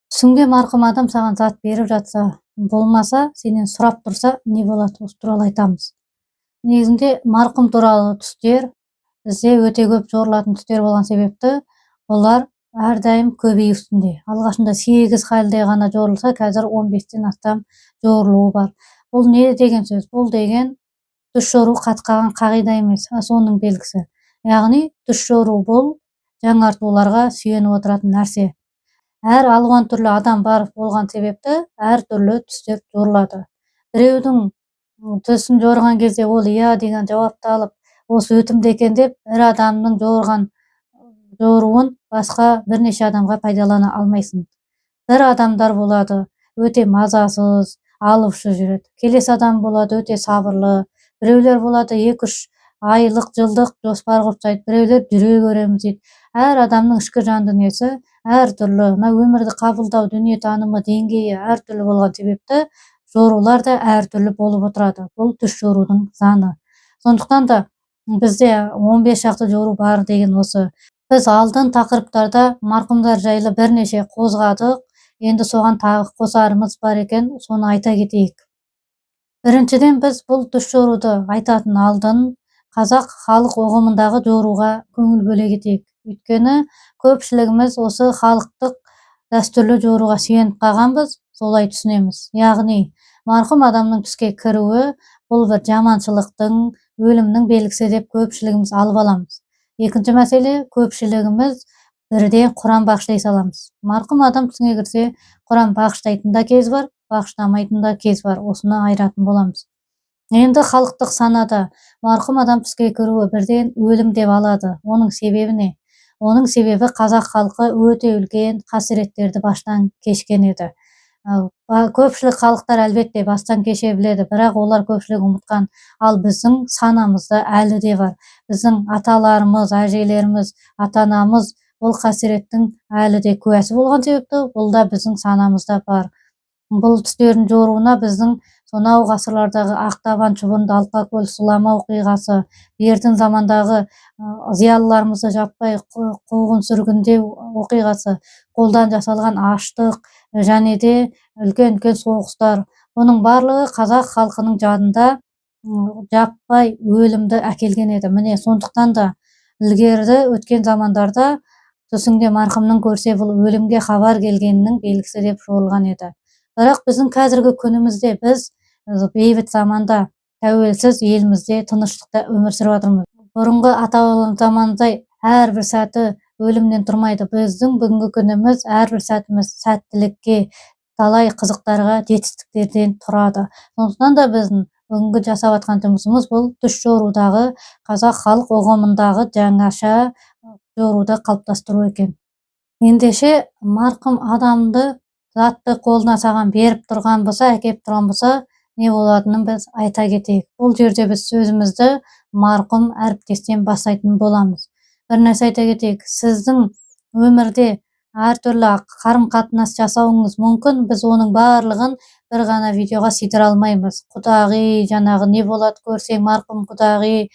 Түсіңде марқұм адам саған зат беріп жатса, болмаса, сенен сұрап тұрса, не болады? Осы туралы айтамыз. Негізінде марқұм туралы түстер бізде өте көп жорылатын түстер болған себепті, олар әрдайым көбею үстінде. Алғашында 8 халде ғана жорылса, қазір 15-тен астам жорылуы бар. Бұл не деген сөз? Бұл деген түс жору қатқаған қағида емес, соның белгісі. Яғни түс жору бұл жаңартуларға сүйеніп отыратын нәрсе. Әр алуан түрлі адам бар болған себепті әр түрлі түстер жорылады. Біреудің түсін жорыған кезде ол иә деген жауапты алып, осы өтімді екен деп, бір адамның жоруын басқа бірнеше адамға пайдалана алмайсың. Бір адамдар болады, өте мазасыз, алушы жүреді. Келесі адам болады, өте сабырлы. Біреулер болады, 2-3 айлық, жылдық жоспар құрып тастайды. Біреулер жүре көреміз дейді. Әр адамның ішкі жан дүниесі әр түрлі, өмірді қабылдау дүниетанымы деңгейі әр түрлі болған себепті, жорулар да әр түрлі болып отырады. Бұл түс жорудың заңы. Сондықтан да бізде 15 шақты жору бар деген осы. Біз алдын тақырыптарда марқұмдар жайлы бірнеше қозғадық. Енді соған тағы қосарымыз бар екен, соны айта кетейік. Біріншіден, біз бұл түс жоруды айтатын алдын қазақ халық ұғымындағы жоруға көңіл бөле кетейік. Өйткені көпшілігіміз осы халықтық дәстүрлі жоруға сүйеніп қалғанбыз, солай түсінеміз. Яғни, марқұм адамның түске кіруі бұл бір жаманшылықтың, өлімнің белгісі деп көпшілігіміз алып аламыз. Екінші мәселе, көпшілігіміз бірден Құран бағыштай саламыз. Марқұм адам түсіңе кірсе, Құран бағыштайтын да кез бар, бағыштамайтын да кез бар. Осыны айыратын боламыз. Енді халықтық санада марқұм адам түске кіруі бірден өлім деп алады. Оның себебі не? Оның себебі қазақ халқы өте үлкен қасіреттерді бастан кешкен еді. Көпшілік халықтар әлбетте бастан кеше біледі, бірақ олар көпшілік ұмытқан. Ал біздің санамызда әлі де бар. Біздің аталарымыз, әжелеріміз, ата-анамыз бұл қасіреттің әлі де куәсі болған себепті, бұл да біздің санамызда бар. Бұл түстердің жоруына біздің сонау ғасырлардағы Ақтабан, Шұбырынды, Алқакөл, Сұлама оқиғасы, бертін замандағы зиялыларымызды жаппай қуғын сүргіндеу оқиғасы, қолдан жасалған аштық және де үлкен-үлкен соғыстар. Бұның барлығы қазақ халқының жадында жаппай өлімді әкелген еді. Міне сондықтан да ілгерді өткен замандарда түсіңде марқұмның көрсе, бұл өлімге хабар келгенінің белгісі деп жорылған еді. Бірақ біздің қазіргі күнімізде біз бейбіт заманда, тәуелсіз елімізде тыныштықта өмір сүріп жатырмыз. Бұрынғы ата-бабалар заманындай әрбір сәті өлімнен тұрмайды. Біздің бүгінгі күніміз әрбір сәтіміз сәттілікке, талай қызықтарға, жетістіктерден тұрады. Сондықтан да біздің бүгінгі жасап жатқан жұмысымыз бұл түс жорудағы қазақ халық ұғымындағы жаңаша жоруды қалыптастыру екен. Ендеше марқұм адамды затты қолына саған беріп тұрған болса, әкеп тұрған болса, не болатынын біз айта кетейік. Бұл жерде біз сөзімізді марқұм әріптестен бастайтын боламыз. Бір нәрсе айта кетейік, сіздің өмірде әртүрлі қарым-қатынас жасауыңыз мүмкін, біз оның барлығын бір ғана видеоға сыйдыра алмаймыз. Құдағи, жаңағы не болады көрсең, марқұм құдағи,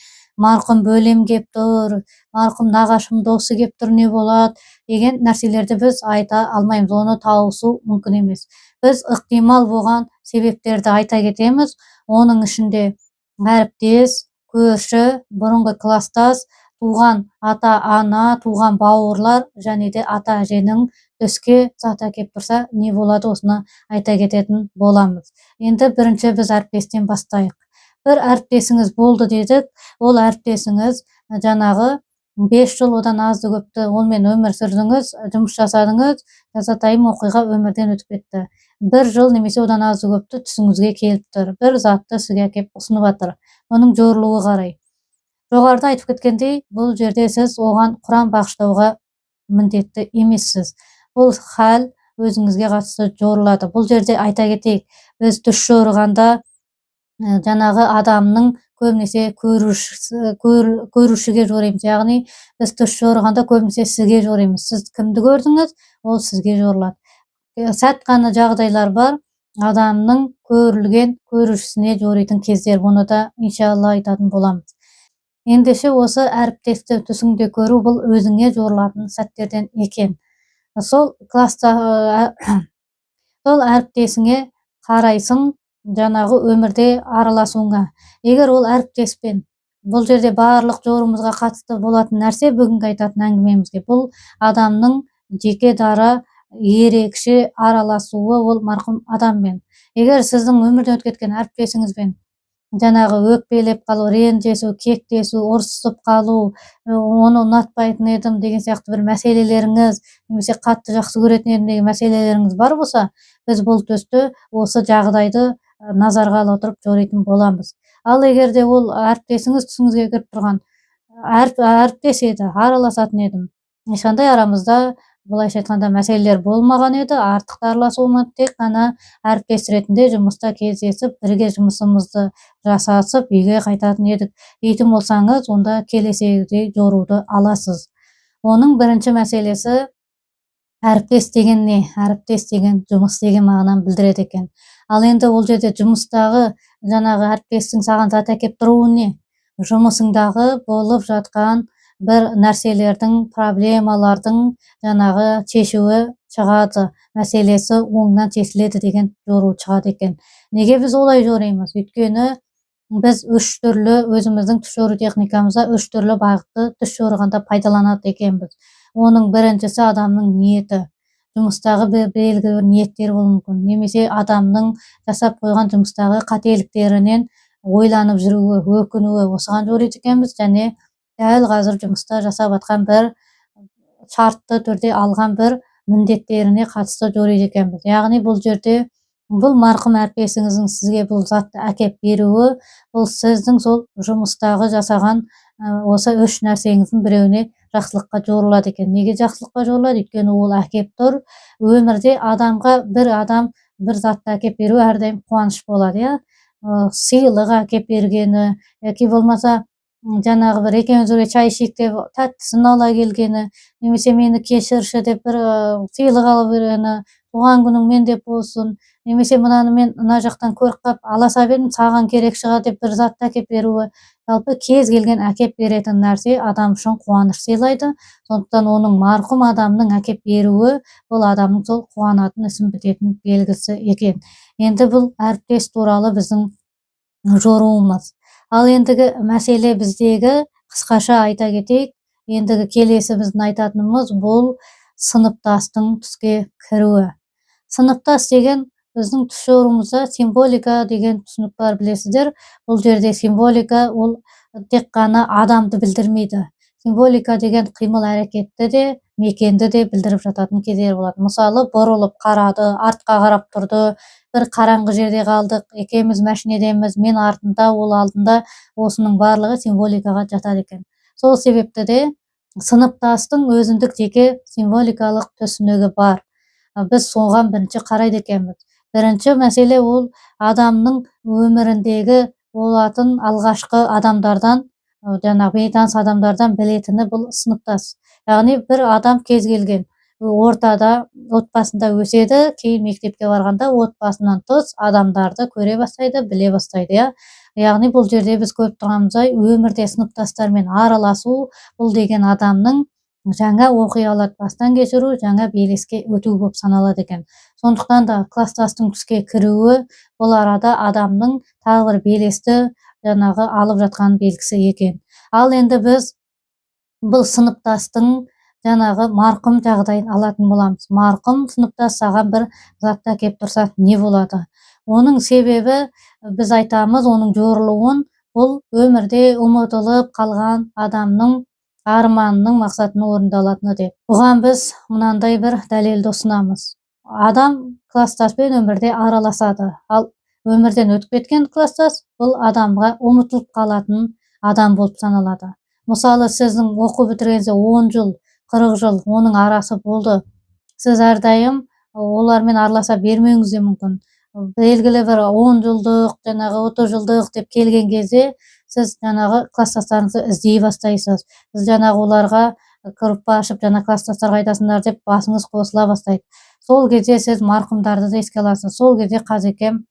марқұм бөлем кеп тұр, марқұм нағашым досы кеп тұр, не болады деген нәрселерді біз айта алмаймыз, оны тауысу мүмкін емес. Біз ықтимал болған себептерді айта кетеміз. Оның ішінде әріптес, көрші, бұрынғы кластас, туған ата-ана, туған бауырлар және де ата-әженің түске зат әкеп тұрса, не болады, осыны айта кететін боламыз. Енді бірінші біз әріптестен бастайық. Бір әріптесіңіз болды дедік, ол әріптесіңіз жаңағы 5 жыл одан азды көпті онымен өмір сүрдіңіз, жұмыс жасадыңыз, жазатайым оқиға өмірден өтіп кетті. 1 жыл немесе одан азды көпті түсіңізге келіп тұр, бір затты сізге әкеп ұсынып жатыр. Оның жорылуы қарай. Жоғарыда айтып кеткендей, бұл жерде сіз оған Құран бағыштауға міндетті емессіз. Бұл хал өзіңізге қатысты жорылады. Бұл жерде айта кетейік, біз түс жорығанда жаңағы адамның көбінесе көрушіге жоримыз. Яғни, біз түс жорығанда көбінесе сізге жоримыз. Сіз кімді көрдіңіз, ол сізге жорылады. Сәт қана жағдайлар бар, адамның көрілген көрушісіне жоритын кездер. Бұны да иншалла айтатын боламыз. Ендеше осы әріптесті түсіңде көру бұл өзіңе жорылатын сәттерден екен. сол класста сол әріптесіңе қарайсың жаңағы өмірде араласуыңа. Егер ол әріптеспен бұл жерде барлық жорумузга қатысты болатын нәрсе, бүгінгі айтатын әңгімемізге, бұл адамның жеке дара ерекше араласуы ол марқұм адаммен. Егер сіздің өмірден өтіп кеткен әріптесіңізбен жаңағы өкпелеп қалу, ренжесу, кектесу, ұрсысып қалу, оны ұнатпайтын едім деген сияқты бір мәселелеріңіз, немесе қатты жақсы көретін едім деген мәселелеріңіз бар болса, біз бұл түсті осы жағдайды назарға ала отырып жоритын боламыз. Ал егер де ол әріптесіңіз түсіңізге кіріп тұрған әріптес еді, араласатын едім, ешқандай арамызда былайша айтқанда мәселелер болмаған еді, артық та араласу болмады, тек қана әріптес ретінде жұмыста кездесіп, бірге жұмысымызды жасасып, үйге қайтатын едік дейтін болсаңыз, онда келесідей жоруды аласыз. Оның бірінші мәселесі әріптес деген не? Әріптес деген жұмыс деген мағынаны білдіреді екен. Ал енді ол жерде жұмыстағы жаңағы әріптестің саған зат әкеп тұруы не? Жұмысыңдағы болып жатқан бір нәрселердің, проблемалардың жаңағы шешуі шығады, мәселесі оңынан шешіледі деген жору шығады екен. Неге біз олай жоримыз? Өйткені біз үш түрлі өзіміздің түс жору техникамызда үш түрлі бағытты түс жорығанда пайдаланады екенбіз. Оның біріншісі адамның ниеті. Жұмыстағы белгілі бір ниеттер болуы мүмкін, немесе адамның жасап қойған жұмыстағы қателіктерінен ойланып жүруі, өкінуі, осыған жориды екенбіз. Және дәл қазір жұмыста жасап жатқан бір шартты түрде алған бір міндеттеріне қатысты жориды екенбіз. Яғни бұл жерде бұл марқұм әріптесіңіздің сізге бұл затты әкеп беруі, бұл сіздің сол жұмыстағы жасаған осы үш нәрсеңіздің біреуіне жақсылыққа жорылады екен. Неге жақсылыққа жорылады? Өйткені ол әкеп тұр. Өмірде адамға бір затты әкеп беру әрдайым қуаныш болады, иә. Сыйлық әкеп бергені, яки болмаса жаңағы бір екеуміз бірге шай ішейік деп тәттісін ала келгені, немесе мені кешірші деп бір сыйлық алып бергені, туған күнің мен деп болсын, немесе мынаны мен мына жақтан көріп қалып аласа бердім, саған керек шығар деп бір затты әкеп беруі. Жалпы кез келген әкеп беретін нәрсе адам үшін қуаныш сыйлайды. Сондықтан оның марқұм адамның әкеп беруі бұл адамның сол қуанатын, ісін бітетін белгісі екен. Енді бұл әріптес туралы біздің жоруымыз. Ал ендігі мәселе біздегі, қысқаша айта кетейік, ендігі келесі біздің айтатынымыз бұл сыныптастың түске кіруі. Сыныптас деген біздің түс жорумызда символика деген түсінік бар, білесіздер. Бұл жерде символика ол тек қана адамды білдірмейді. Символика деген қимыл әрекетті де, мекенді де білдіріп жататын кездер болады. Мысалы, бұрылып қарады, артқа қарап тұрды, бір қараңғы жерде қалдық, екеуміз машинедеміз, мен артында, ол алдында, осының барлығы символикаға жатады екен. Сол себепті де сыныптастың өзіндік жеке символикалық түсінігі бар. Біз соған бірінші қарайды екенбіз. Бірінші мәселе ол адамның өміріндегі болатын алғашқы адамдардан, жаңағы бейтаныс адамдардан білетіні бұл сыныптас. Яғни бір адам кез келген ортада, отбасында өседі, кейін мектепке барғанда отбасынан тыс адамдарды көре бастайды, біле бастайды, иә. Яғни бұл жерде біз көріп тұрғанымыздай, өмірде сыныптастармен араласу, бұл деген адамның жаңа оқиғаларды бастан кешіру, жаңа белеске өту болып саналады екен. Сондықтан да класстастың түске кіруі бұл арада адамның тағы бір белесті жаңағы алып жатқан белгісі екен. Ал енді біз бұл сыныптастың жаңағы марқұм жағдайын алатын боламыз. Марқұм сыныптас саған бір затты әкеп тұрса не болады? Оның себебі біз айтамыз, оның жорылуын бұл өмірде ұмытылып қалған адамның арманының мақсатының орындалатыны деп. Бұған біз мынандай бір дәлелді ұсынамыз. Адам класстаспен өмірде араласады. Ал өмірден өтіп кеткен класстас бұл адамға ұмытылып қалатын адам болып саналады. Мысалы, сіздің оқу бітіргеніңізде 10 жыл, 40 жыл оның арасы болды. Сіз әрдайым олармен араласа бермеуіңіз де мүмкін. Белгілі бір 10 жылдық, жаңағы 30 жылдық деп келген кезде сіз жаңағы класстастарыңызды іздей бастайсыз. Сіз жаңағы оларға группа ашып, жаңа класстастар қайдасыңдар деп басыңыз қосыла бастайды. Сол кезде сіз марқұмдарды да еске аласыз. Сол кезде Қазекем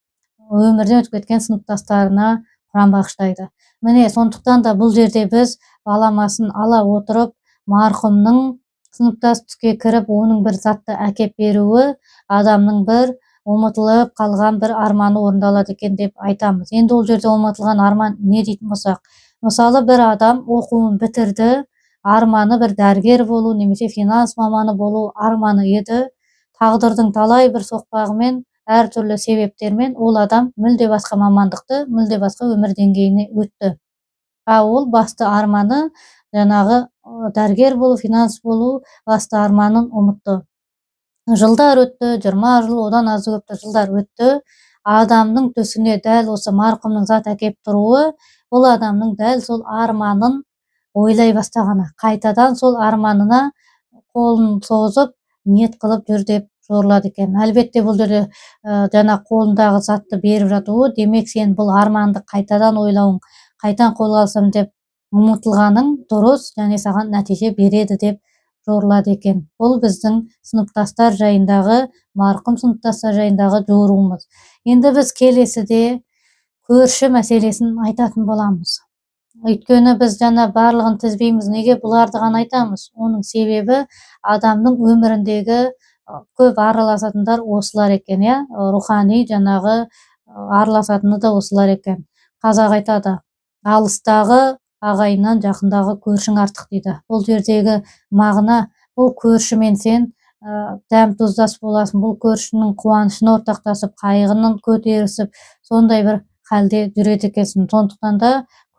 өмірден өтіп кеткен сыныптастарына құран бағыштайды. Міне, сондықтан да бұл жерде біз баламасын ала отырып, марқұмның сыныптас түске кіріп оның бір затты әкеп беруі адамның бір ұмытылып қалған бір арманы орындалады екен деп айтамыз. Енді ол жерде ұмытылған арман не дейтін болсақ, мысалы бір адам оқуын бітірді, арманы бір дәрігер болу немесе финанс маманы болу арманы еді. Тағдырдың талай бір соқпағымен, әртүрлі себептермен ол адам мүлде басқа мамандықты, мүлде басқа өмір деңгейіне өтті. Ол басты арманы жаңағы дәрігер болу, финанс болу басты арманын ұмытты. Жылдар өтті, 20 жыл, одан азы көпті жылдар өтті. Адамның төсіне дәл осы марқұмның зат әкеп тұруы, бұл адамның дәл сол арманын ойлай бастағаны, қайтадан сол арманына қолын созып, ниет қылып жүр деп жорылады екен. Әлбетте бұл жерде жаңа қолындағы затты беріп жатуы, демек сен бұл арманды қайтадан ойлауың, қайтадан қолға алсам деп ұмытылғаның дұрыс және саған нәтиже береді деп жорылады екен. Бұл біздің сыныптастар жайындағы, марқұм сыныптастар жайындағы жоруымыз. Енді біз келесіде көрші мәселесін айтатын боламыз. Өйткені біз жаңа барлығын тізбейміз, неге бұларды ғана айтамыз? Оның себебі адамның өміріндегі көп араласатындар осылар екен, рухани жаңағы араласатыны да осылар екен. Қазақ айтады, алыстағы ағайыннан жақындағы көршің артық дейді. Бұл жердегі мағына, бұл көршімен сен дәм тұздас боласың, бұл көршінің қуанышын ортақтасып, қайғының көтерісіп, сондай бір халде жүреді екенсің. Сондықтан да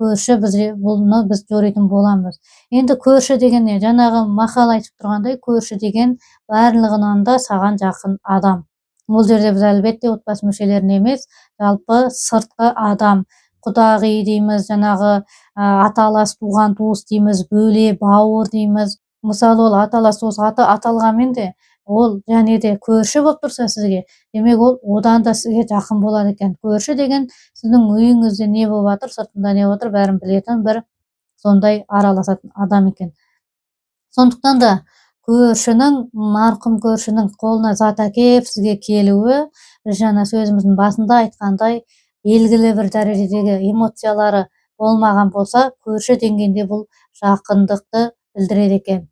көрші бұны біз жоритын боламыз. Енді көрші деген не? Жаңағы мақал айтып тұрғандай, көрші деген барлығынан да саған жақын адам. Бұл жерде біз әлбетте отбасы мүшелерін емес, жалпы сыртқы адам, құдағи дейміз, жаңағы аталас туған туыс дейміз, бөле бауыр дейміз. Мысалы ол аталас туыс аты аталғанмен де ол және де көрші болып тұрса сізге, демек ол одан да сізге жақын болады екен. Көрші деген сіздің үйіңізде не болып жатыр, сыртында не болып жатыр, бәрін білетін бір сондай араласатын адам екен. Сондықтан да көршінің, марқұм көршінің қолына зат әкеп сізге келуі, жаңа сөзіміздің басында айтқандай, белгілі бір дәрежедегі эмоциялары болмаған болса, көрші деңгейінде бұл жақындықты білдіреді екен.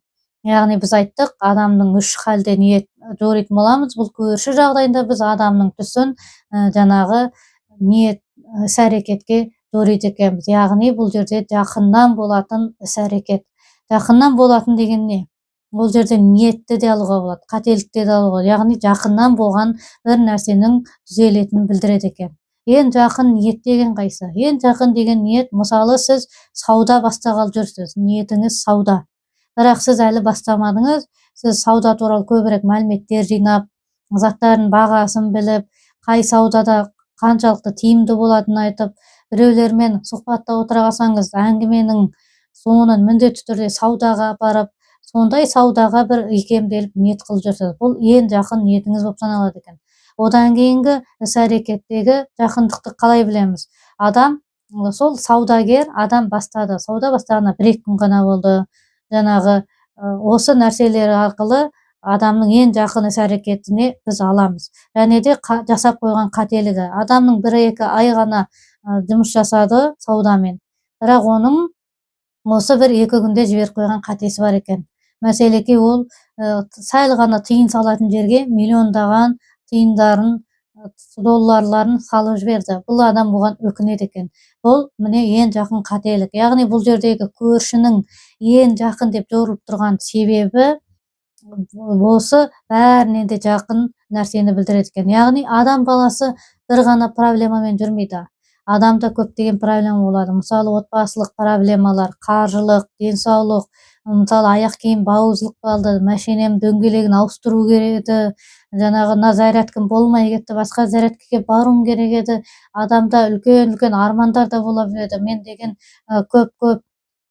Яғни біз айттық, адамның үш халде ниет жоритын боламыз. Бұл көрші жағдайында біз адамның түсін жаңағы ниет іс-әрекетке жориды екенбіз. Яғни бұл жерде жақыннан болатын іс-әрекет. Жақыннан болатын деген не? Бұл жерде ниетті де алуға болады, қателікті де алуға болады. Яғни жақыннан болған бір нәрсенің түзелетінін білдіреді екен. Ең жақын ниет деген қайсы? Ең жақын деген ниет, мысалы сіз сауда бастағалы жүрсіз, ниетіңіз сауда. Бірақ сіз әлі бастамадыңыз, сіз сауда туралы көбірек мәліметтер жинап, заттардың бағасын біліп, қай саудада қаншалықты тиімді болатынын айтып, біреулермен сұхбатта отыра қалсаңыз, әңгіменің соңын міндетті түрде саудаға апарып, сондай саудаға бір икемделіп ниет қылып жүрсіз. Бұл ең жақын ниетіңіз болып саналады екен. Одан кейінгі іс-әрекеттегі жақындықты қалай білеміз? Адам, сол саудагер адам бастады. Сауда бастағанына 1-2 күн ғана болды. Жаңағы осы нәрселер арқылы адамның ең жақын іс-әрекетіне біз аламыз. Және де жасап қойған қателігі. Адамның 1-2 ай ғана жұмыс жасады саудамен. Бірақ оның осы 1-2 күнде жіберіп қойған қатесі бар екен. Мәселеге ол сәл ғана тиын салатын жерге миллиондаған тиындарын, долларларын салып жіберді. Бұл адам бұған өкінеді екен. Бұл міне ең жақын қателік. Яғни бұл жердегі көршінің ең жақын деп жорылып тұрған себебі осы бәрінен де жақын нәрсені білдіреді екен. Яғни адам баласы бір ғана проблемамен жүрмейді. Адамда көптеген проблема болады. Мысалы отбасылық проблемалар, қаржылық, денсаулық, мысалы аяқ киім бауыздылық қалды, машинем дөңгелегін ауыстыру керек еді, жаңағы зарядкам болмай кетті, басқа зарядкаға баруым керек еді. Адамда үлкен армандар да бола береді. Мен деген көп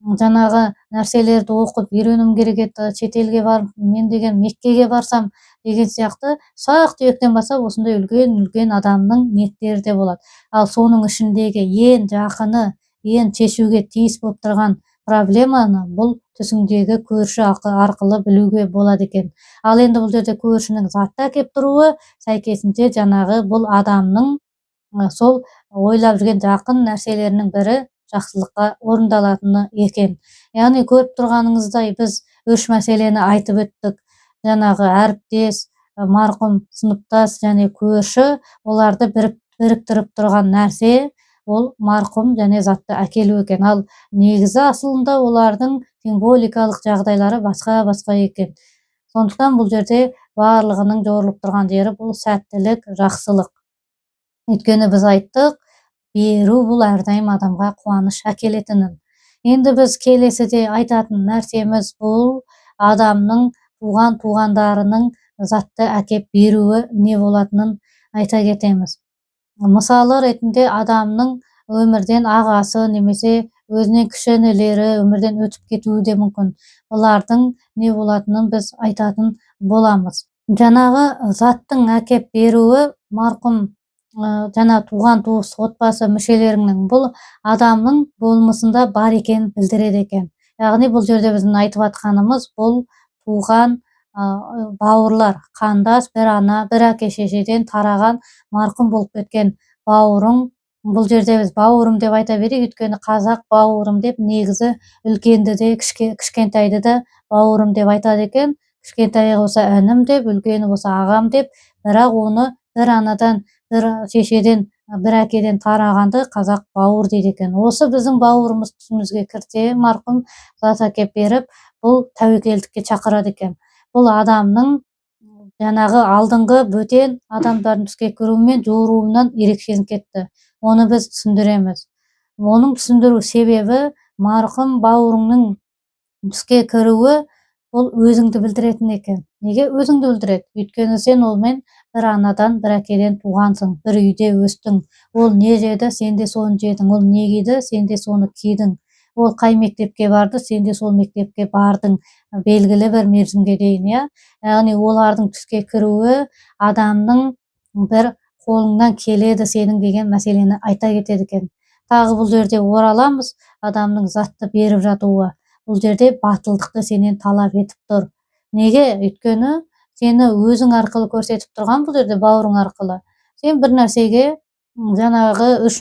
жаңағы нәрселерді оқып үйренуім керек еді, шетелге барып, мен деген Меккеге барсам деген сияқты ұсақ-түйектен бастап осындай үлкен адамның ниеттері де болады. Ал соның ішіндегі ең жақыны, ең шешуге тиіс болып тұрған проблеманы бұл түсіңдегі көрші арқылы білуге болады екен. Ал енді бұл жерде көршінің затты әкеп тұруы сәйкесінше жаңағы бұл адамның сол ойлап жүрген жақын нәрселерінің бірі жақсылыққа орындалатыны екен. Яғни көріп тұрғаныңыздай біз үш мәселені айтып өттік. Жаңағы әріптес, марқұм сыныптас және көрші, оларды біріктіріп тұрған нәрсе ол марқұм және затты әкелу екен. Ал негізі асылында олардың символикалық жағдайлары басқа екен. Сондықтан бұл жерде барлығының жорылып тұрған жері бұл сәттілік, жақсылық. Өйткені біз айттық, беру бұл әрдайым адамға қуаныш әкелетінін. Енді біз келесіде айтатын нәрсеміз бұл адамның туғандарының затты әкеп беруі не болатынын айта кетеміз. Мысалы ретінде адамның өмірден ағасы немесе өзінен кіші інілері өмірден өтіп кетуі де мүмкін. Бұлардың не болатынын біз айтатын боламыз. Жаңағы заттың әкеп беруі марқұм жаңа туған туыс отбасы мүшелерінің бұл адамның болмысында бар екенін білдіреді екен. Яғни бұл жерде біздің айтып атқанымыз бұл туған бауырлар, қандас, бір ана, бір әке шешеден тараған марқұм болып кеткен бауырың. Бұл жерде біз бауырым деп айта берейік, өйткені қазақ бауырым деп негізі үлкенді де кішкентайды да бауырым деп айтады екен. Кішкентайы болса інім деп, үлкені болса ағам деп, бірақ оны бір анадан, бір шешеден, бір әкеден тарағанды қазақ бауыр дейді екен. Осы біздің бауырымыз түсімізге кірсе, марқұм зат әкеп беріп, бұл тәуекелдікке шақырады екен. Бұл адамның жаңағы алдыңғы бөтен адамдардың түске кіруімен жоруынан ерекшеленіп кетті. Оны біз түсіндіреміз. Оның түсіндіру себебі марқұм бауырыңның түске кіруі бұл өзіңді білдіретін екен. Неге өзіңді білдіреді? Өйткені сен олмен бір анадан, бір әкеден туғансың, бір үйде өстің. Ол не жеді, сен де соны жедің. Ол не киді, сен де соны кидің. Ол қай мектепке барды, сен де сол мектепке бардың, белгілі бір мерзімге дейін, иә. Яғни олардың түске кіруі адамның бір қолыңнан келеді сенің деген мәселені айта кетеді екен. Тағы бұл жерде ораламыз, адамның затты беріп жатуы. Бұл жерде батылдықты сенен талап етіп тұр. Неге? Өйткені сені өзің арқылы көрсетіп тұрған бұл жерде бауырың арқылы. Сен бір нәрсеге жаңағы үш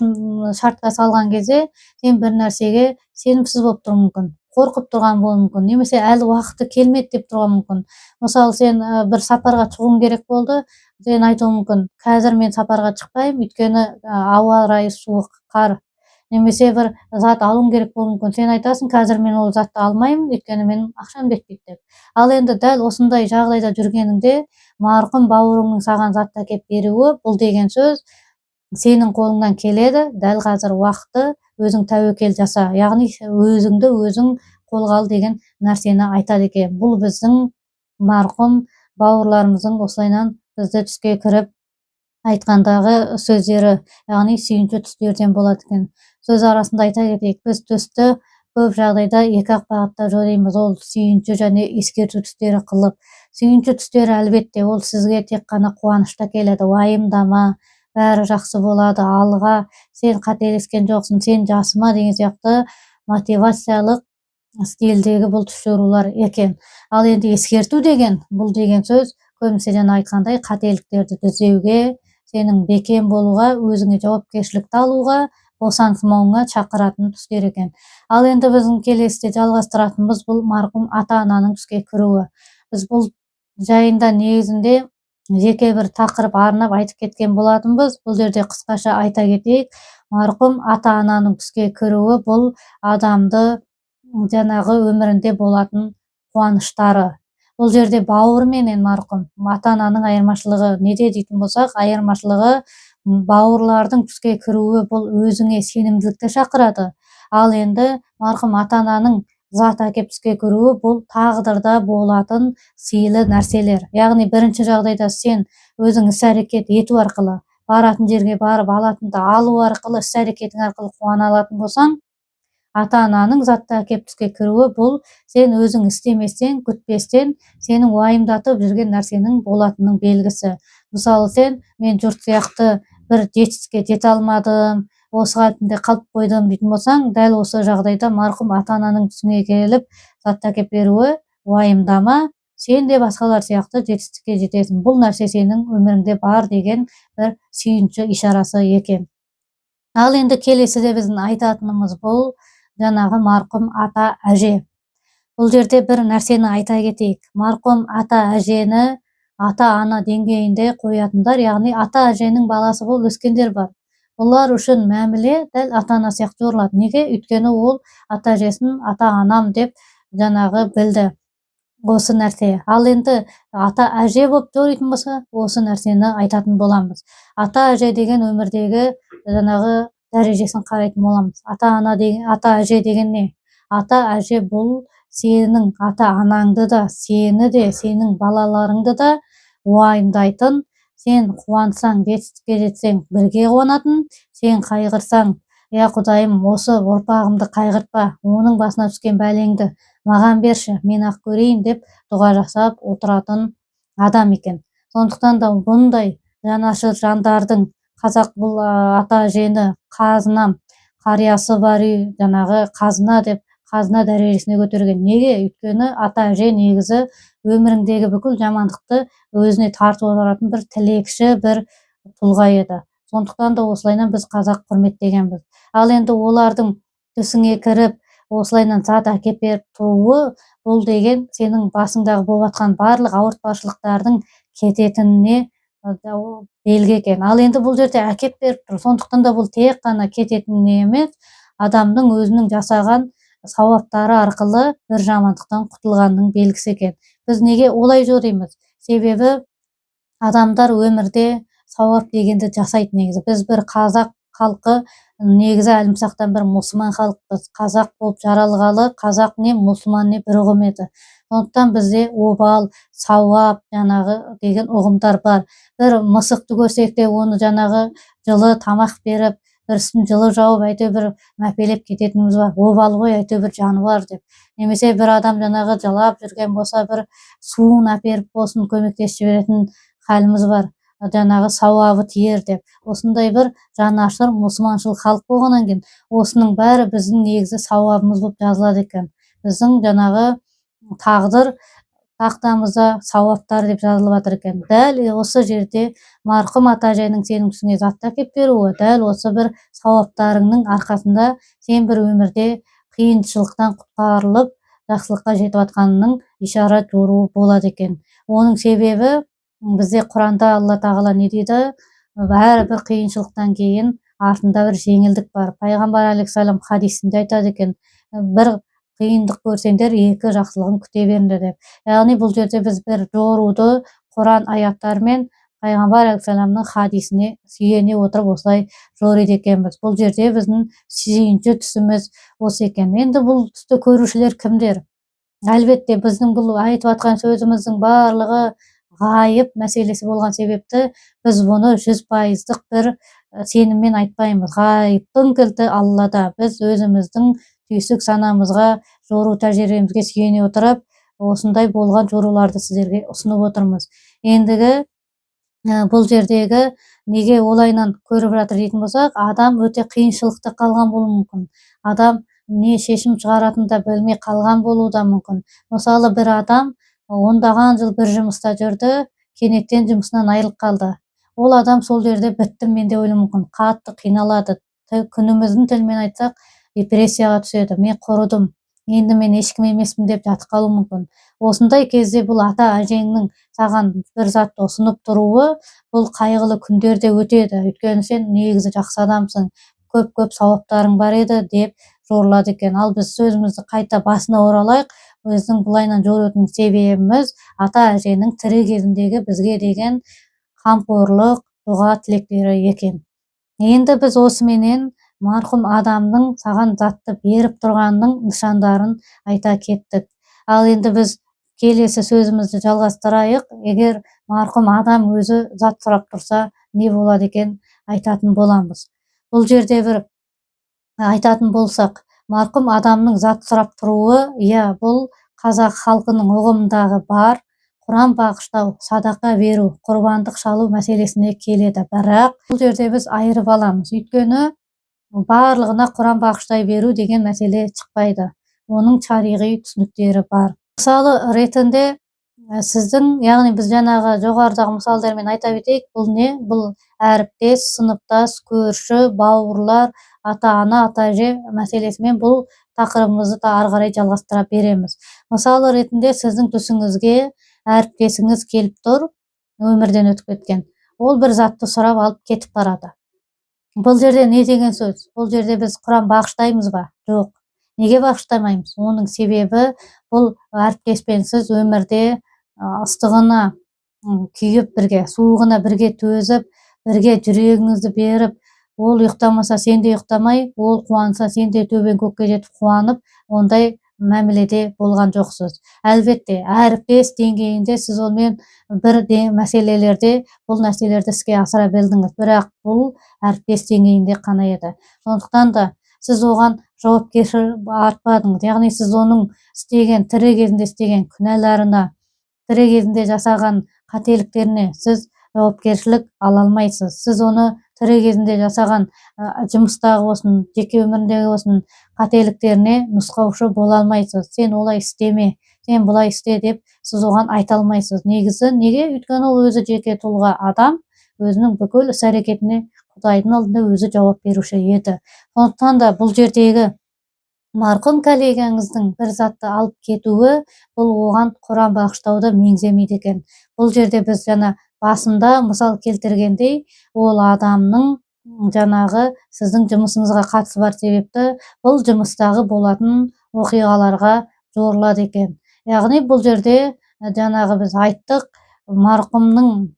шартқа салған кезде сен бір нәрсеге сенімсіз болып тұруы мүмкін, қорқып тұрған болуы мүмкін, немесе әлі уақыты келмеді деп тұрған мүмкін. Мысалы сен бір сапарға шығуың керек болды, сен айтуың мүмкін, қазір мен сапарға шықпаймын, өйткені ауа райы суық, қар. Немесе бір зат алуың керек болуы мүмкін, сен айтасың, қазір мен ол затты алмаймын, өйткені менің ақшам жетпейді деп. Ал енді дәл осындай жағдайда жүргеніңде марқұм бауырыңның саған затты әкеп беруі бұл деген сөз сенің қолыңнан келеді, дәл қазір уақыты, өзің тәуекел жаса, яғни өзіңді өзің қолға ал деген нәрсені айтады екен. Бұл біздің марқұм бауырларымыздың осылайынан бізді түске кіріп айтқандағы сөздері, яғни сүйінші түстерден болады екен. Сөз арасында айта кетейік, біз түсті көп жағдайда екі-ақ бағытта жоримыз, ол сүйінші және ескерту түстері қылып. Сүйінші түстері әлбетте ол сізге тек қана қуанышта келеді, уайымдама, бәрі жақсы болады, алға, сен қателескен жоқсың, сен жасыма деген сияқты мотивациялық стилдегі бұл түс жорулар екен. Ал енді ескерту деген, бұл деген сөз көбінесе жаңа айтқандай қателіктерді түзеуге, сенің бекем болуға, өзіңе жауапкершілікті алуға, босаңсымауыңа шақыратын түстер екен. Ал енді біздің келесіде жалғастыратынымыз бұл марқұм ата-ананың түске кіруі. Біз бұл жайында негізінде жеке бір тақырып арнап айтып кеткен болатынбыз. Бұл жерде қысқаша айта кетейік, марқұм ата-ананың түске кіруі бұл адамды жаңағы өмірінде болатын қуаныштары. Бұл жерде бауыр менен марқұм ата-ананың айырмашылығы неде дейтін болсақ, айырмашылығы бауырлардың түске кіруі бұл өзіңе сенімділікті шақырады. Ал енді марқұм ата-ананың зат әкеп түске кіруі бұл тағдырда болатын сыйлы нәрселер. Яғни бірінші жағдайда сен өзің іс-әрекет ету арқылы, баратын жерге барып алатынды алу арқылы, іс-әрекетің арқылы қуана алатын болсаң, ата-ананың затты әкеп түске кіруі бұл сен өзің істеместен, күтпестен, сенің уайымдатып жүрген нәрсенің болатынның белгісі. Мысалы сен, мен жұрт сияқты бір жетістікке жете алмадым, осы қалпымда қалып қойдым дейтін болсаң, дәл осы жағдайда марқұм ата-ананың түсіңе келіп затты әкеп беруі, уайымдама, сен де басқалар сияқты жетістікке жетесің. Бұл нәрсе сенің өміріңде бар деген бір сүйінші ишарасы екен. Ал енді келесіде біздің айтатынымыз бұл жанағы марқұм ата әже. Бұл жерде бір нәрсені айта кетейік. Марқұм ата әжені ата ана деңгейінде қоятындар, яғни ата әженің баласы болып өскендер бар. Олар үшін мәміле дәл ата ана сияқты jorылады. Неге? Өйткені ол ата әжесін ата анам деп жанағы білді осы нәрсе. Ал енді ата әже болып жоритын болса, осы нәрсені айтатын боламыз. Ата әже деген өмірдегі жанағы дәрежесін қарайтын боламыз. Ата әже деген не? Ата әже бұл сенің ата анаңды да, сені де, сенің балаларыңды да уайымдайтын, сен қуансаң, жетістікке жетсең бірге қуанатын, сен қайғырсаң, Құдайым, осы ұрпағымды қайғыртпа, оның басына түскен бәлеңді маған берші, мен ақ көрейін деп дұға жасап отыратын адам екен. Сондықтан да бұндай жанашыр жандардың, қазақ бұл ата әжені қазынам, қариясы бар үй, жанағы қазына деп қазына дәрежесіне көтерген. Неге? Өйткені ата әже негізі өміріңдегі бүкіл жамандықты өзіне тартып отыратын бір тілекші, бір тұлға еді. Сондықтан да осылайынан біз қазақ құрметтегенбіз. Ал енді олардың түсіңе кіріп, осылайынан зат әкеп беріп тұруы, бұл деген сенің басыңдағы болып жатқан барлық ауыртпашылықтардың кететініне белгі екен. Ал енді бұл жерде әкеп беріп тұр. Сондықтан да бұл тек қана кететініне емес, адамның өзінің жасаған сауаптары арқылы бір жамандықтан құтылғанның белгісі екен. Біз неге олай жоримыз? Себебі адамдар өмірде сауап дегенді жасайды негізі. Біз бір қазақ халқы негізі әлімсақтан бір мұсылман халықпыз. Қазақ болып жаралғалы, қазақ не, мұсылман не бір ұғым еді. Сондықтан бізде обал, сауап жанағы деген ұғымдар бар. Бір мысықты көрсек те оны жанағы жылы тамақ беріп, бірісін жылы жауып, әйтеуір бір мәпелеп кететініміз бар. Обал ғой, әйтеуір бір жануар деп. Немесе бір адам жанағы жылап жүрген болса, бір суын әперіп болсын көмектесіп жіберетін халіміз бар. Жанағы сауабы тиер деп. Осындай бір жанашыр мұсылманшыл халық болғаннан кейін, осының бәрі біздің негізі сауабымыз болып жазылады екен. Біздің жанағы тағдыр тақтамызда сауаптар деп жазылып жатыр екен. Дәл осы жерде марқұм ата әженің сенің түсіңе затты әкеп беруі, дәл осы бір сауаптарыңның арқасында сен бір өмірде қиыншылықтан құтқарылып, жақсылыққа жетіп жатқанының ишарат жоруы болады екен. Оның себебі бізде Құранда Алла тағала не дейді? Әрбір қиыншылықтан кейін артында бір жеңілдік бар. Пайғамбар алейхиссалам хадисінде айтады екен, бір қиындық көрсеңдер, екі жақсылығын күте беріңдер деп. Яғни бұл жерде біз бір жоруды Құран аяттарымен Пайғамбар алейхиссаламның хадисіне сүйене отырып осылай жориды екенбіз. Бұл жерде біздің сүйінші түсіміз осы екен. Енді бұл түсті көрушілер кімдер? Әлбетте біздің бұл айтып жатқан сөзіміздің барлығы ғайып мәселесі болған себепті біз бұны 100%-ық бір сеніммен айтпаймыз. Ғайыптың кілті Аллада. Біз өзіміздің түйсік санамызға, жору тәжірибемізге сүйене отырып, осындай болған жоруларды сіздерге ұсынып отырмыз. Ендігі бұл жердегі неге олайынан көріп жатыр дейтін болсақ, адам өте қиыншылықта қалған болуы мүмкін. Адам не шешім шығаратынын да білмей қалған болуы да мүмкін. Мысалы, бір адам ондаған жыл бір жұмыста жүрді, кенеттен жұмысынан айырылып қалды. Ол адам сол жерде біттім мен деп ойлауы мүмкін. Қатты қиналады. Күніміздің тілімен айтсақ, депрессияға түседі. Мен құрыдым, енді мен ешкім емеспін деп жатып қалуы мүмкін. Осындай кезде бұл ата әжеңнің саған бір затты ұсынып тұруы, бұл қайғылы күндерде өтеді. Өйткені сен негізі жақсы адамсың, көп сауаптарың бар еді деп жорылады екен. Ал біз сөзімізді қайта басына оралайық. Біздің бұлайынан жоритын себебіміз ата әженің тірі кезіндегі бізге деген қамқорлық, дұға тілектері екен. Енді біз осыменен марқұм адамның саған затты беріп тұрғанның нышандарын айта кеттік. Ал енді біз келесі сөзімізді жалғастырайық. Егер марқұм адам өзі зат сұрап тұрса, не болады екен айтатын боламыз. Бұл жерде бір айтатын болсақ, марқұм адамның зат сұрап тұруы, бұл қазақ халқының ұғымындағы бар, Құран бағыштау, садақа беру, құрбандық шалу мәселесіне келеді. Бірақ бұл жерде біз айырып аламыз. Өйткені барлығына Құран бағыштай беру деген мәселе шықпайды. Оның шариғи түсініктері бар. Мысалы ретінде Сіздің, яғни біз жаңағы жоғарыдағы мысалдармен айта кетейік, бұл не? Бұл әріптес, сыныптас, көрші, бауырлар, ата-ана, ата-әже мәселесімен бұл тақырыбымызды да ары қарай жалғастыра береміз. Мысалы ретінде сіздің түсіңізге әріптесіңіз келіп тұр, өмірден өтіп кеткен. Ол бір затты сұрап алып кетіп барады. Бұл жерде не деген сөз? Бұл жерде біз Құран бағыштаймыз ба? Жоқ. Неге бағыштамаймыз? Оның себебі бұл әріптеспен сіз өмірде ыстығына күйіп бірге, суығына бірге төзіп, бірге жүрегіңізді беріп, ол ұйықтамаса сен де ұйықтамай, ол қуанса сен де төбең көкке жетіп қуанып, ондай мәміледе болған жоқсыз. Әлбетте, әріптес деңгейінде сіз онымен бір мәселелерде бұл нәрселерді іске асыра білдіңіз, бірақ бұл әріптес деңгейінде қана еді. Сондықтан да сіз оған жауапкершілік артпадыңыз, яғни сіз оның тірі кезінде істеген күнәларына, тірі кезінде жасаған қателіктеріне сіз жауапкершілік ала алмайсыз. Сіз оны тірі кезінде жасаған жұмыстағы болсын, жеке өміріндегі болсын қателіктеріне нұсқаушы бола алмайсыз. Сен олай істеме, сен бұлай істе деп сіз оған айта алмайсыз. Негізі неге? Өйткені ол өзі жеке тұлға адам, өзінің бүкіл іс-әрекетіне Құдайдың алдында өзі жауап беруші еді. Сондықтан да бұл жердегі марқұм коллегаңыздың бір затты алып кетуі, бұл оған Құран бағыштауды меңземейді екен. Бұл жерде біз жаңа басында мысал келтіргендей, ол адамның жаңағы сіздің жұмысыңызға қатысы бар себепті бұл жұмыстағы болатын оқиғаларға жорылады екен. Яғни бұл жерде жаңағы біз айттық, марқұмның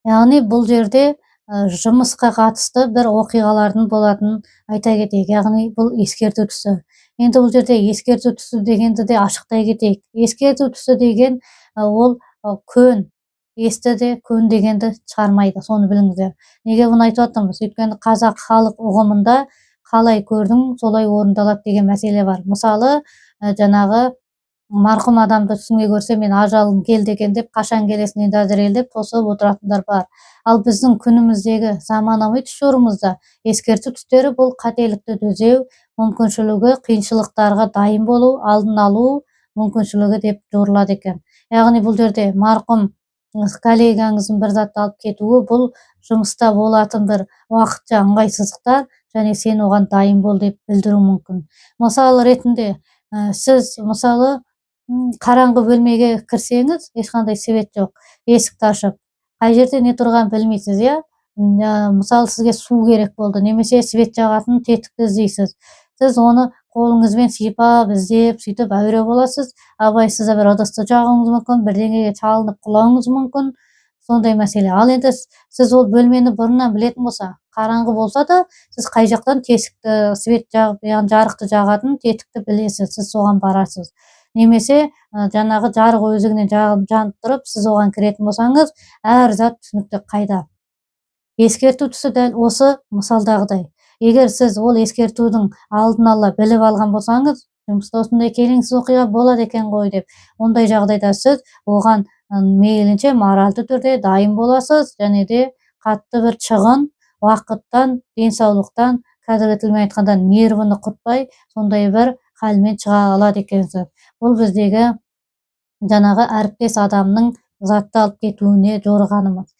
яғни бұл жерде жұмысқа қатысты бір оқиғалардың болатынын айта кетейік. Яғни бұл ескерту түсі. Енді бұл жерде ескерту түсі дегенді де ашықтай кетейік. Ескерту түсі деген ол көн, есті де көн дегенді шығармайды, соны біліңіздер. Неге бұны айтып жатырмыз? Өйткені қазақ халық ұғымында қалай көрдің, солай орындалады деген мәселе бар. Мысалы, жаңағы марқұм адамды түсіңе көрсе, мен ажалым келді екен деп, қашан келесің енді әзірел деп тосып отыратындар бар. Ал біздің күніміздегі заманауи түс жорымызда ескерту түстері бұл қателікті түзеу мүмкіншілігі, қиыншылықтарға дайын болу, алдын алу мүмкіншілігі деп жорылады екен. Яғни бұл жерде марқұм коллегаңыздың бір затты алып кетуі, бұл жұмыста болатын бір уақытша ыңғайсыздықтар, және сен оған дайын бол деп білдіру мүмкін. Мысалы ретінде сіз мысалы қараңғы бөлмеге кірсеңіз, ешқандай свет жоқ, есікті ашып, қай жерде не тұрғанын білмейсіз, иә? Мысалы сізге су керек болды, немесе свет жағатын тетікті іздейсіз. Сіз оны қолыңызбен сипап, іздеп, сөйтіп әуре боласыз. Абайсызда бір ыдысты жағуыңыз мүмкін, бірдеңеге чалынып құлауыңыз мүмкін. Сондай мәселе. Ал енді сіз ол бөлмені бұрыннан білетін болса, қараңғы болса да, сіз қай жақтан тесікті, свет жағып, яғни жарықты жағатын тетікті білесіз, сіз соған барасыз. Немесе жаңағы жарық өзігінен жанып тұрып, сіз оған кіретін болсаңыз, әр зат түсінікті қайда. Ескерту түсі дәл осы мысалдағыдай. Егер сіз ол ескертудің алдын ала біліп алған болсаңыз, жұмыста осындай келеңсіз оқиға болады екен ғой деп, ондай жағдайда сіз оған мейлінше моральды түрде дайын боласыз, және де қатты бір шығын, уақыттан, денсаулықтан, қазіргі тілмен айтқанда нервіні құртпай, сондай бір халмен шыға алады екенсіз. Бұл біздегі жаңағы әріптес адамның затты алып кетуіне жорығанымыз.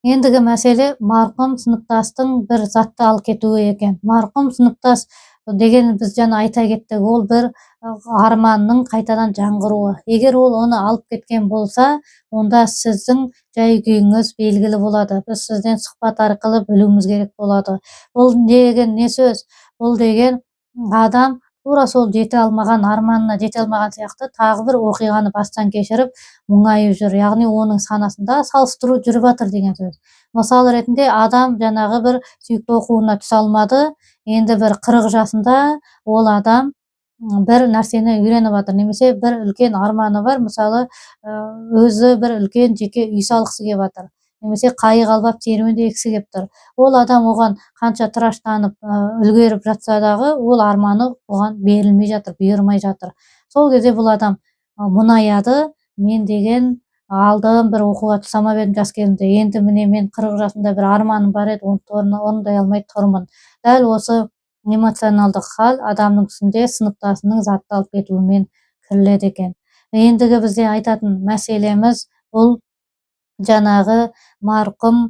Ендігі мәселе марқұм сыныптастың бір затты алып кетуі екен. Марқұм сыныптас деген біз жаңа айта кеттік, ол бір арманның қайтадан жаңғыруы. Егер ол оны алып кеткен болса, онда сіздің жай күйіңіз белгілі болады. Біз сізден сұхбат арқылы білуіміз керек болады. Бұл деген не сөз? Бұл деген адам тура сол жете алмаған, арманына жете алмаған сияқты тағы бір оқиғаны бастан кешіріп, мұңайып жүр. Яғни оның санасында салыстыру жүріп жатыр деген сөз. Мысалы ретінде адам жаңағы бір сүйікті оқуына түсе алмады, енді бір 40 жасында ол адам бір нәрсені үйреніп жатыр, немесе бір үлкен арманы бар, мысалы өзі бір үлкен жеке үй салғысы келіп жатыр, немесе қайық албап серуендегісі келіп тұр. Ол адам оған қанша тыраштанып үлгеріп жатса дағы, ол арманы оған берілмей жатыр, бұйырмай жатыр. Сол кезде бұл адам мұнаяды, мен деген алдым бір оқуға түсе алмап едім жас кезімде, енді міне мен 40 жасында бір арманым бар еді, оны орындай алмай тұрмын. Дәл осы эмоционалдық хал адамның түсінде сыныптасының затты алып кетуімен кіріледі екен. Ендігі бізде айтатын мәселеміз бұл жанағы марқұм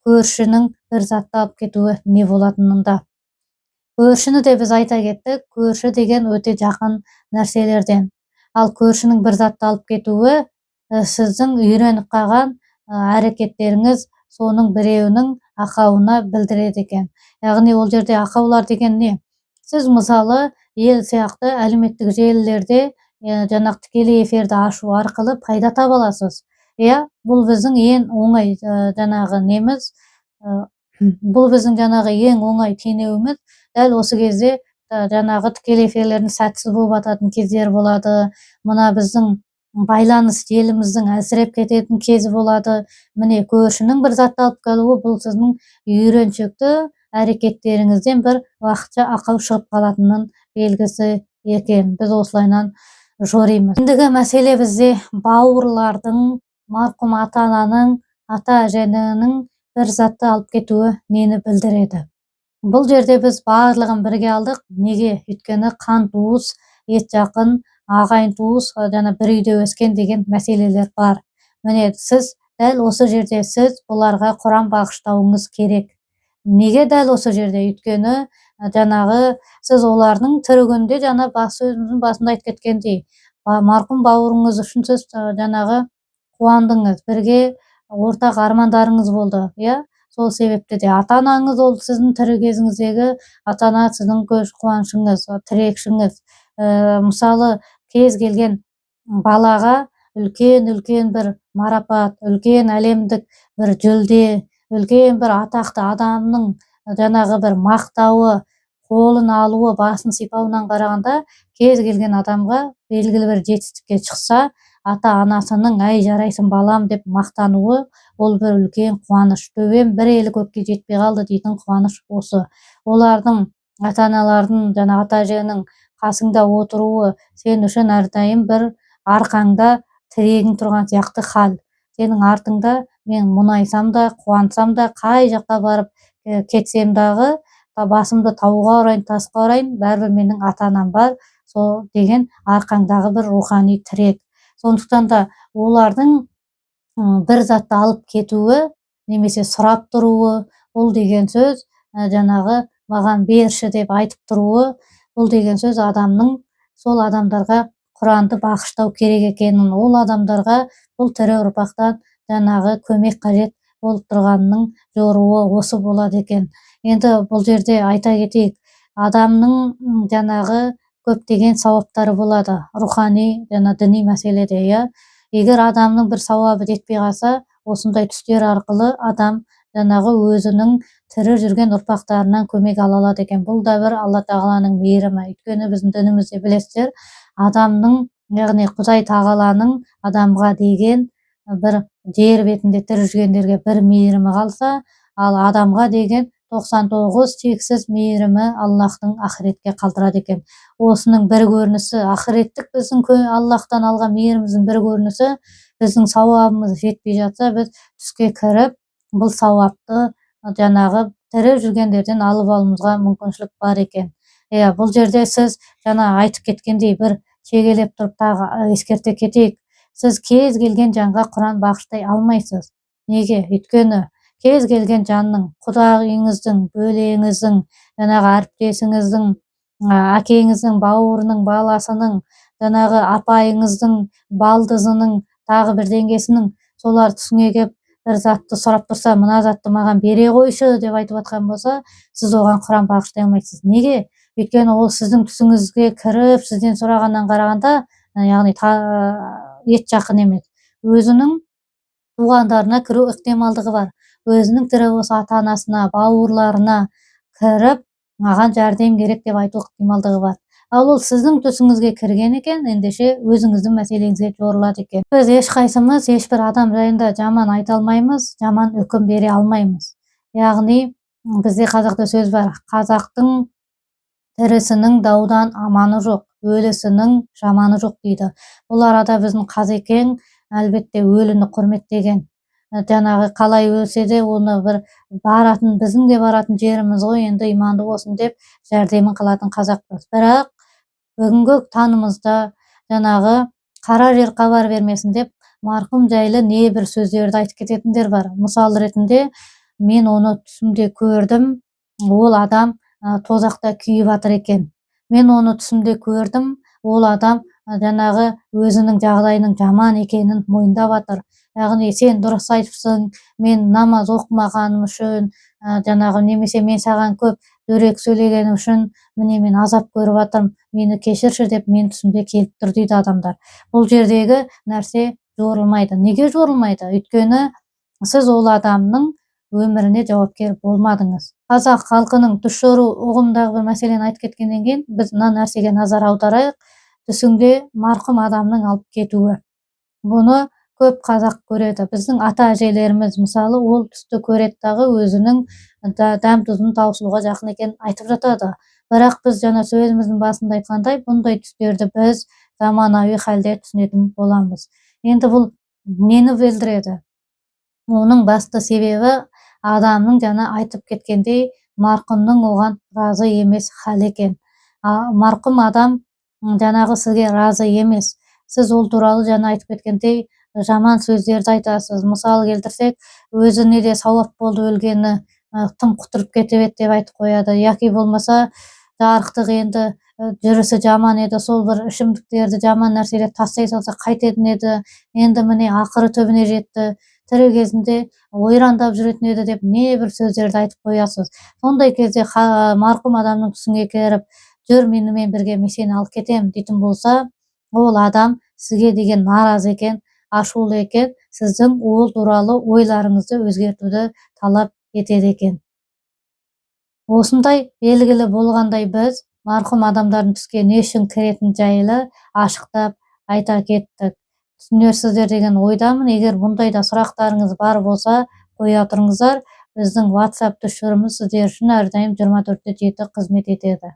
көршінің бір затты алып кетуі не болатынында. Көршіні де біз айта кеттік, көрші деген өте жақын нәрселерден. Ал көршінің бір затты алып кетуі сіздің үйреніп қалған әрекеттеріңіз соның біреуінің ақауына білдіреді екен. Яғни ол жерде ақаулар деген не? Сіз мысалы ел сияқты әлеуметтік желілерде жаңағы тікелей эфирді ашу арқылы пайда таба аласыз. Бұл біздің ең оңай жаңағы неміз, бұл біздің жаңағы ең оңай теңеуіміз. Дәл осы кезде жаңағы тікелей эфирлердің сәтсіз болып жататын кездер болады. Мына біздің байланыс еліміздің әлсіреп кететін кезі болады. Міне көршінің бір затты алып қалуы бұл сіздің үйреншікті әрекеттеріңізден бір уақытша ақау шығып қалатынның белгісі екен. Біз осылайынан жоримыз. Ендігі мәселе бізде бауырлардың, марқұм ата-ананың, ата-әженің бір затты алып кетуі нені білдіреді? Бұл жерде біз барлығын бірге алдық. Неге? Өйткені қан туыс, ет жақын, ағайын туыс, жаңа бір үйде өскен деген мәселелер бар. Міне сіз дәл осы жерде сіз бұларға Құран бағыштауыңыз керек. Неге дәл осы жерде? Өйткені жаңағы сіз олардың тірі күнде жаңа сөзіміздің басында айтып кеткендей, марқұм бауырыңыз үшін сіз жаңағы қуандыңыз, бірге ортақ армандарыңыз болды. Сол себепті де ата-анаңыз ол сіздің тірі кезіңіздегі ата-ана сіздің көз қуанышыңыз, тірекшіңіз. Мысалы кез келген балаға үлкен бір марапат, үлкен әлемдік бір жүлде, үлкен бір атақты адамның жаңағы бір мақтауы, қолын алуы, басын сипауынан қарағанда кез келген адамға белгілі бір жетістікке шықса, ата-анасының әй жарайсың балам деп мақтануы ол бір үлкен қуаныш. Төбем бір елі көкке жетпей қалды дейтін қуаныш осы. Олардың ата-аналардың жаңа ата-әженің қасыңда отыруы сен үшін әрдайым бір арқаңда тірегің тұрған сияқты хал. Сенің артыңда мен мұнайсам да, қуансам да, қай жаққа барып кетсем дағы, басымды тауға ұрайын, тасқа ұрайын, бәрібір менің ата-анам бар, сол деген арқаңдағы бір рухани тірек. Сондықтан да олардың бір затты алып кетуі, немесе сұрап тұруы, бұл деген сөз жаңағы маған берші деп айтып тұруы, бұл деген сөз адамның сол адамдарға Құранды бағыштау керек екенін, ол адамдарға бұл тірі ұрпақтан жаңағы көмек қажет болып тұрғанының жоруы осы болады екен. Енді бұл жерде айта кетейік, адамның жаңағы көптеген сауаптары болады, рухани және діни мәселеде. Егер адамның бір сауабы жетпей қалса, осындай түстер арқылы адам жаңағы өзінің тірі жүрген ұрпақтарынан көмек ала алады екен. Бұл да бір Алла тағаланың мейірімі. Өйткені біздің дінімізде білесіздер, адамның, яғни Құдай тағаланың адамға деген бір жер бетінде тірі жүргендерге бір мейірімі қалса, ал адамға деген 99 тексіз мейірімі Аллахтың ақыретке қалдырады екен. Осының бір көрінісі, ақыреттік біздің Аллахтан алған мейіріміздің бір көрінісі, біздің сауабымыз жетпей жатса, біз түске кіріп, бұл сауапты жаңағы тірі жүргендерден алып алуымызға мүмкіншілік бар екен. Бұл жерде сіз жаңа айтып кеткендей бір шегелеп тұрып тағы ескерте кетейік. Сіз кез келген жанға Құран бағыштай алмайсыз. Неге? Өйткені кез келген жанның, құдағыңыздың, бөлеңіздің, жаңағы әріптесіңіздің, әкеңіздің, бауырының, баласының, жаңағы апайыңыздың, балдызының, тағы бір деңгесінің, солар түсіңе кеп бір затты сұрап тұрса, мына затты маған бере қойшы деп айтып жатқан болса, сіз оған Құран бағыштай алмайсыз. Неге? Өйткені ол сіздің түсіңізге кіріп, сізден сұрағаннан қарағанда, яғни ет жақын емес. Өзінің туғандарына кіру ықтималдығы бар. Өзінің тірі болса ата-анасына, бауырларына кіріп, маған жәрдем керек деп айту ықтималдығы бар. Ал ол сіздің түсіңізге кірген екен, ендеше өзіңіздің мәселеңізге жорылады екен. Біз ешқайсымыз ешбір адам жайында жаман айта алмаймыз, жаман үкім бере алмаймыз. Яғни бізде қазақта сөз бар, қазақтың тірісінің даудан аманы жоқ, өлісінің жаманы жоқ дейді. Бұл арада біздің қазекең әлбетте өліні құрметтеген. Жаңағы қалай өлсе де оны бір баратын, біздің де баратын жеріміз ғой, енді иманды болсын деп жәрдемін қылатын қазақпыз. Бірақ бүгінгі танымызда жаңағы қара жер хабар бермесін деп марқұм жайлы небір сөздерді айтып кететіндер бар. Мысал ретінде, мен оны түсімде көрдім, ол адам тозақта күйіп жатыр екен. Мен оны түсімде көрдім, ол адам жаңағы өзінің жағдайының жаман екенін мойындап жатыр. Яғни сен дұрыс айтыпсың, мен намаз оқымағаным үшін, жаңағы немесе мен саған көп дөрекі сөйлегенім үшін міне мен азап көріп жатырмын, мені кешірші деп мен түсімде келіп тұр дейді адамдар. Бұл жердегі нәрсе жорылмайды. Неге жорылмайды? Өйткені сіз ол адамның өміріне жауапкер болмадыңыз. Қазақ халқының түс жору ұғымдағы бір мәселені айтып кеткеннен кейін біз мына нәрсеге назар аударайық. Түсіңде марқұм адамның алып кетуі. Бұны көп қазақ көреді. Біздің ата-әжелеріміз мысалы ол түсті көреді дағы өзінің дәм-тұзын таусылуға жақын екенін айтып жатады. Бірақ біз жаңа сөзіміздің басында айтқандай, бұндай түстерді біз заманауи халде түсінетін боламыз. Енді бұл нені білдіреді? Оның басты себебі адамның жаңа айтып кеткендей марқұмның оған разы емес хал екен. Марқұм адам жаңағы сізге разы емес. Сіз ол туралы жаңа айтып кеткендей жаман сөздерді айтасыз. Мысал келтірсек, өзіне де сауап болды өлгені, тым құтырып кетіп еді деп айтып қояды. Яки болмаса жарықтық енді жүрісі жаман еді, сол бір ішімдіктерді жаман нәрселерді тастай салса қайтетін еді, енді міне ақыры түбіне жетті, тірі кезінде ойрандап жүретін еді деп небір сөздерді айтып қоясыз. Сондай кезде марқұм адамның түсіңе кіріп, жүр менімен бірге, мен сені алып кетемін дейтін болса, ол адам сізге деген наразы екен, ашулы екен, сіздің ол туралы ойларыңызды өзгертуді талап етеді екен. Осындай белгілі болғандай біз марқұм адамдардың түске не үшін кіретіні жайлы ашықтап айта кеттік. Түсінерсіздер деген ойдамын. Егер бұндай да сұрақтарыңыз бар болса, қоя тұрыңыздар. Біздің WhatsApp түс жорымыз сіздер үшін әрдайым 24/7 қызмет етеді.